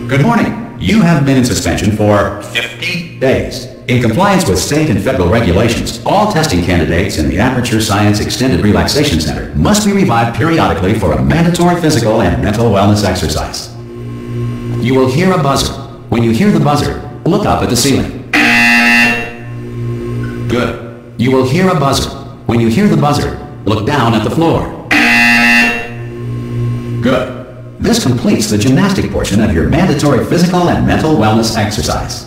Good morning. You have been in suspension for 50 days. In compliance with state and federal regulations, all testing candidates in the Aperture Science Extended Relaxation Center must be revived periodically for a mandatory physical and mental wellness exercise. You will hear a buzzer. When you hear the buzzer, look up at the ceiling. Good. You will hear a buzzer. When you hear the buzzer, look down at the floor. Good. This completes the gymnastic portion of your mandatory physical and mental wellness exercise.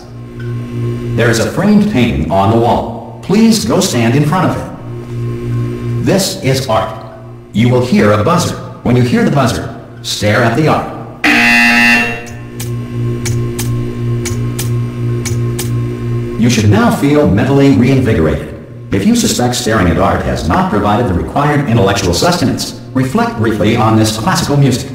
There is a framed painting on the wall. Please go stand in front of it. This is art. You will hear a buzzer. When you hear the buzzer, stare at the art. You should now feel mentally reinvigorated. If you suspect staring at art has not provided the required intellectual sustenance, reflect briefly on this classical music.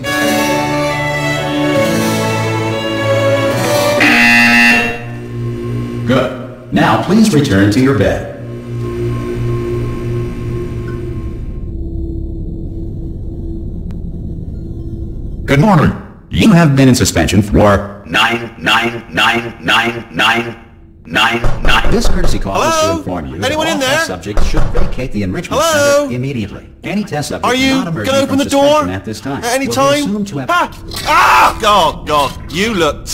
Good. Now please return to your bed. Good morning. You have been in suspension for 9999999. This courtesy call is to inform you Anyone that all in there? test subjects should vacate the enrichment center immediately. Any test subject Are you not emerging gonna open from the door suspension at this time at any will be time? assumed to have God, you look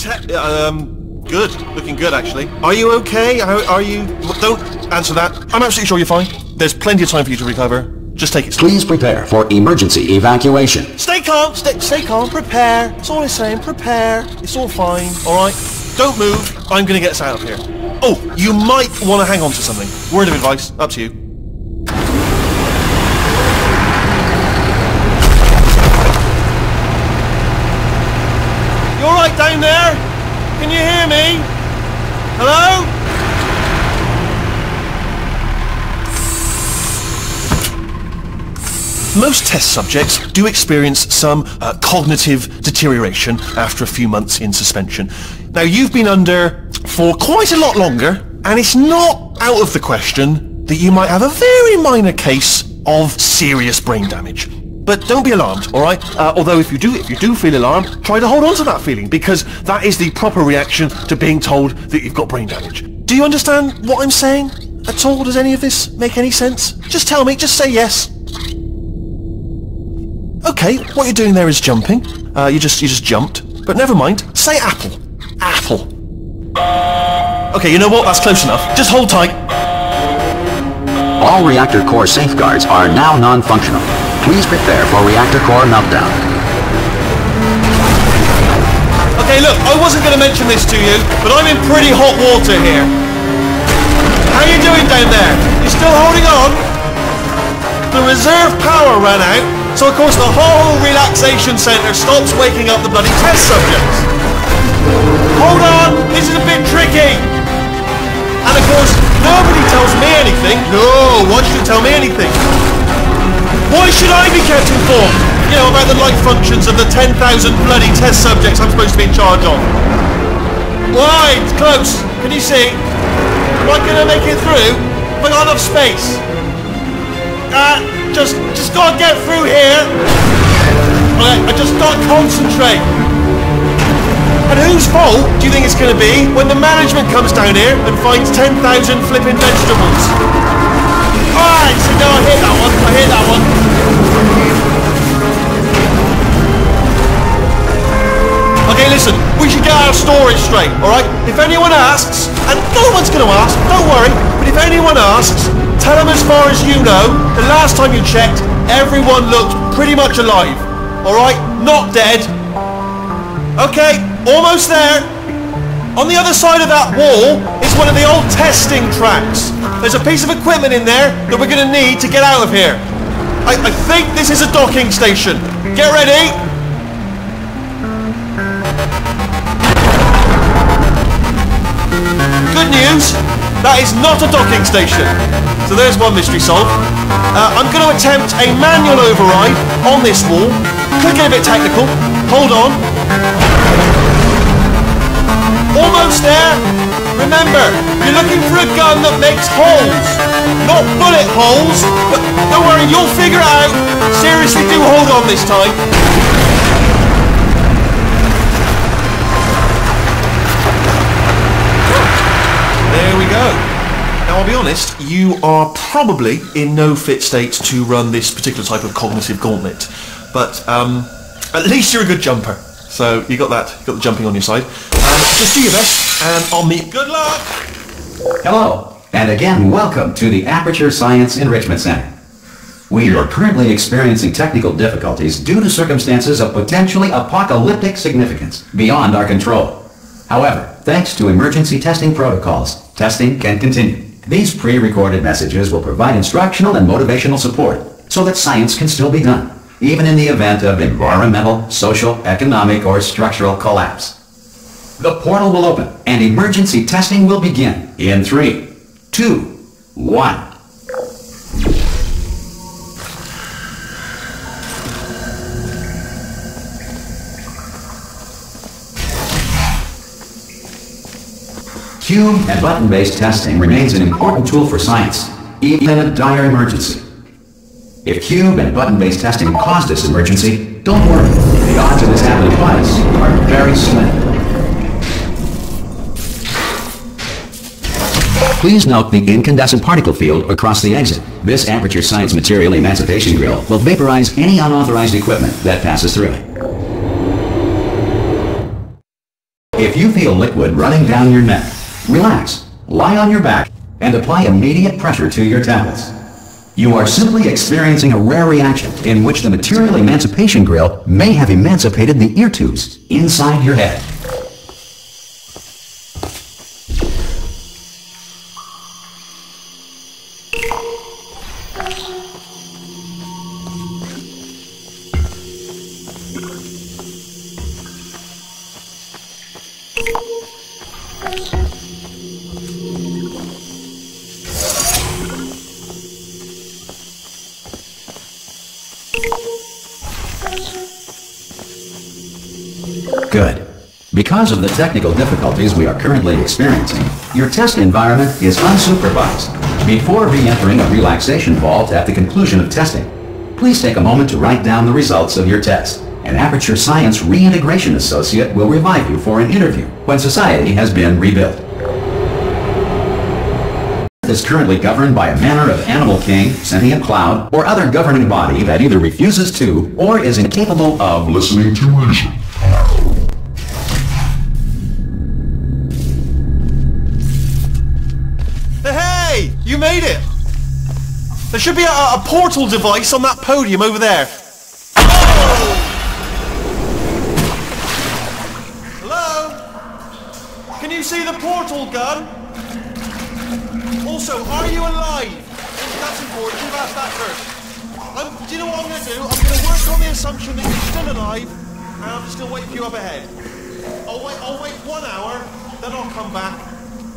good, looking good actually. Are you okay? Are you? Don't answer that. I'm absolutely sure you're fine. There's plenty of time for you to recover. Just take it slow. Please prepare for emergency evacuation. Stay calm, stay calm, prepare. That's all I'm saying, prepare. It's all fine, alright? Don't move, I'm gonna get us out of here. Oh, you might want to hang on to something. Word of advice, up to you. You alright down there? Can you hear me? Hello? Most test subjects do experience some cognitive deterioration after a few months in suspension. Now, you've been under for quite a lot longer, and it's not out of the question that you might have a very minor case of serious brain damage. But don't be alarmed, alright? Although if you do feel alarmed, try to hold on to that feeling, because that is the proper reaction to being told that you've got brain damage. Do you understand what I'm saying at all? Does any of this make any sense? Just tell me, just say yes. Okay, what you're doing there is jumping. You just jumped. But never mind. Say apple. Apple. Okay, you know what? That's close enough. Just hold tight. All reactor core safeguards are now non-functional. Please prepare for reactor core meltdown. Okay, look, I wasn't going to mention this to you, but I'm in pretty hot water here. How you doing down there? You still holding on? The reserve power ran out, so of course the whole relaxation centre stops waking up the bloody test subjects. Hold on, this is a bit tricky. And of course, nobody tells me anything. No, why should you tell me anything? Why should I be kept informed? You know, about the life functions of the 10,000 bloody test subjects I'm supposed to be in charge of. Why? It's close. Can you see? Am I going to make it through? Have I got enough space? Just gotta get through here. Okay, I just gotta concentrate. And whose fault do you think it's gonna be when the management comes down here and finds 10,000 flipping vegetables? Alright, so no, I hit that one. Okay, listen, we should get our story straight, alright? If anyone asks, and no one's gonna ask, don't worry, but if anyone asks, tell them as far as you know, the last time you checked, everyone looked pretty much alive. Alright? Not dead. Okay, almost there. On the other side of that wall is one of the old testing tracks. There's a piece of equipment in there that we're going to need to get out of here. I think this is a docking station. Get ready. Good news, that is not a docking station. So there's one mystery solved. I'm going to attempt a manual override on this wall. Could get a bit technical. Hold on. Almost there. Remember, you're looking for a gun that makes holes. Not bullet holes, but don't worry, you'll figure it out. Seriously, do hold on this time. honest, you are probably in no fit state to run this particular type of cognitive gauntlet. But at least you're a good jumper. So you got that, you got the jumping on your side. Just do your best, and I'll meet. Good luck! Hello, and again, welcome to the Aperture Science Enrichment Center. We are currently experiencing technical difficulties due to circumstances of potentially apocalyptic significance beyond our control. However, thanks to emergency testing protocols, testing can continue. These pre-recorded messages will provide instructional and motivational support so that science can still be done, even in the event of environmental, social, economic, or structural collapse. The portal will open and emergency testing will begin in 3, 2, 1. Cube and button-based testing remains an important tool for science, even in a dire emergency. If cube and button-based testing caused this emergency, don't worry. The odds of this happening twice are very slim. Please note the incandescent particle field across the exit. This Aperture Science Material Emancipation Grill will vaporize any unauthorized equipment that passes through it. If you feel liquid running down your neck, relax, lie on your back, and apply immediate pressure to your temples. You are simply experiencing a rare reaction in which the Material Emancipation Grill may have emancipated the ear tubes inside your head. Good. Because of the technical difficulties we are currently experiencing, your test environment is unsupervised. Before re-entering a relaxation vault at the conclusion of testing, please take a moment to write down the results of your test. An Aperture Science Reintegration Associate will revive you for an interview when society has been rebuilt. Is currently governed by a manner of animal king, sentient cloud, or other governing body that either refuses to or is incapable of listening to reason. Hey, you made it! There should be a portal device on that podium over there. Oh! Hello? Can you see the portal gun? Also, are you alive? That's important. You've asked that first. Do you know what I'm going to do? I'm going to work on the assumption that you're still alive, and I'm just going to wait for you up ahead. I'll wait 1 hour, then I'll come back,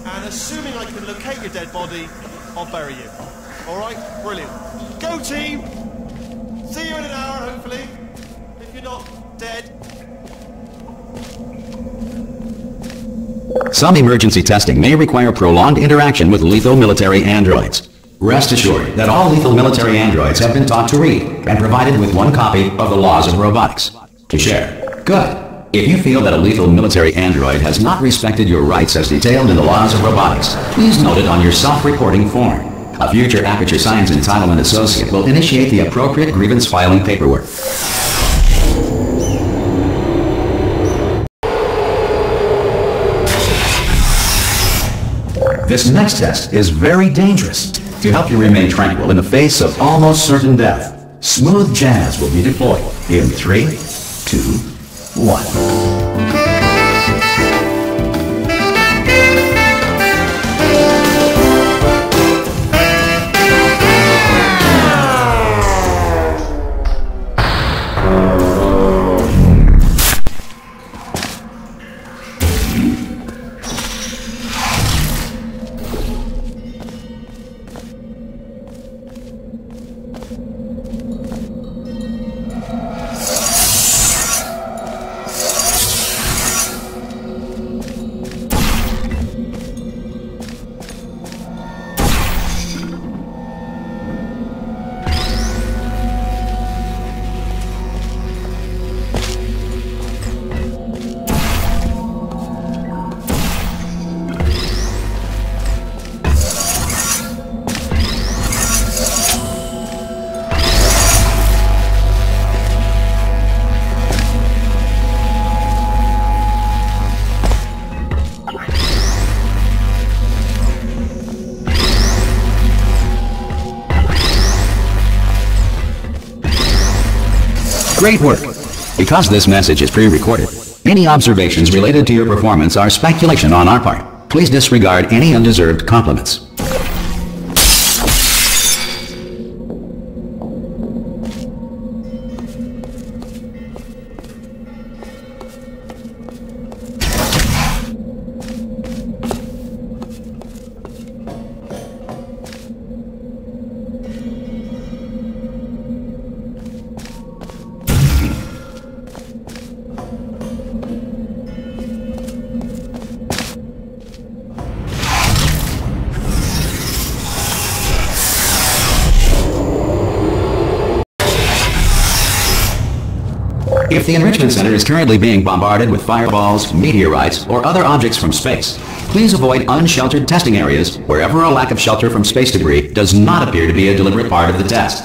and assuming I can locate your dead body, I'll bury you. All right? Brilliant. Go team! See you in an hour, hopefully. If you're not dead. Some emergency testing may require prolonged interaction with lethal military androids. Rest assured that all lethal military androids have been taught to read and provided with one copy of the laws of robotics to share. Good. If you feel that a lethal military android has not respected your rights as detailed in the laws of robotics, please note it on your self-reporting form. A future Aperture Science Entitlement Associate will initiate the appropriate grievance filing paperwork. This next test is very dangerous. To help you remain tranquil in the face of almost certain death, smooth jazz will be deployed in 3, 2, 1. Great work! Because this message is pre-recorded, any observations related to your performance are speculation on our part. Please disregard any undeserved compliments. If the Enrichment Center is currently being bombarded with fireballs, meteorites, or other objects from space, please avoid unsheltered testing areas wherever a lack of shelter from space debris does not appear to be a deliberate part of the test.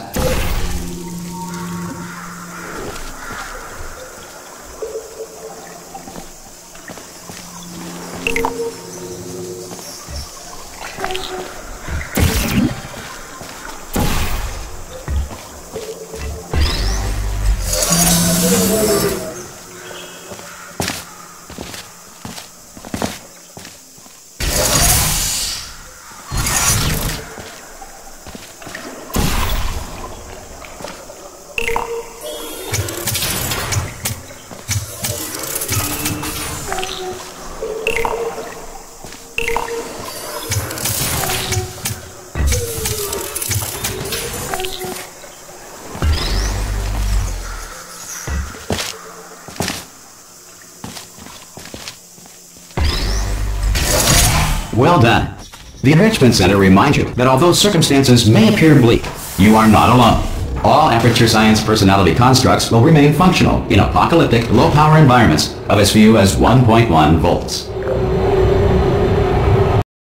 Well done. The Enrichment Center reminds you that although circumstances may appear bleak, you are not alone. All Aperture Science personality constructs will remain functional in apocalyptic, low-power environments of as few as 1.1 volts.